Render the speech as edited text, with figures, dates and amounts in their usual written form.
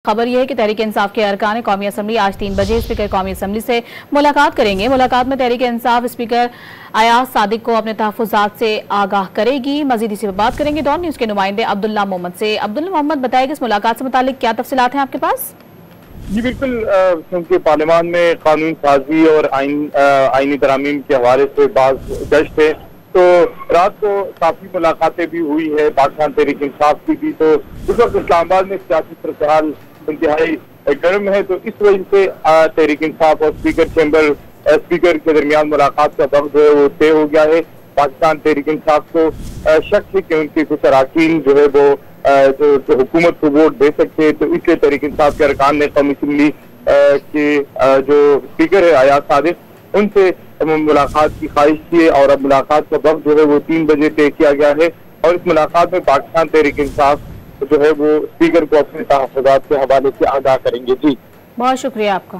खबर यह है कि तहरीक इंसाफ के अरकान कौमी असम्बली आज 3 बजे स्पीकर कौमी असम्बली से मुलाकात करेंगे। मुलाकात में तहरीक इंसाफ स्पीकर अयाज सादिक को अपने तहफ़्फ़ुज़ात से आगाह करेगी। मजीद इसी पर बात करेंगे डॉन न्यूज़ के नुमाइंदे अब्दुल्ला मोहम्मद से। अब्दुल्ला मोहम्मद, बताइए कि इस मुलाकात से मुतालिक क्या तफसीलात हैं आपके पास? जी बिल्कुल, क्योंकि पार्लियामान में कानून साजी और आईनी तरामीम के हवाले से बाज़ गश्त है, तो रात को काफी मुलाकातें भी हुई है पाकिस्तान तहरीक इंसाफ की भी। तो उस वक्त इस्लामाबाद में सियासी सूरत इंतहाई गर्म है, तो इस वजह से तहरीक इंसाफ और स्पीकर के दरमियान मुलाकात का वक्त जो है वो तय हो गया है। पाकिस्तान तहरीक इंसाफ को शक है कि उनके कुछ अरकान जो है वो जो हुकूमत को वोट दे सकते हैं, तो इसलिए तहरीक इंसाफ के अरकान ने कौमी असम्बली के जो स्पीकर है अयाज सादिक, उनसे मुलाकात की ख्वाहिश की है और अब मुलाकात का वक्त जो है वो 3 बजे तय किया गया है। और इस मुलाकात में पाकिस्तान तहरीक इंसाफ जो है वो स्पीकर को अपने तहफ़्फ़ुज़ात के हवाले से आगाह करेंगे। जी, बहुत शुक्रिया आपका।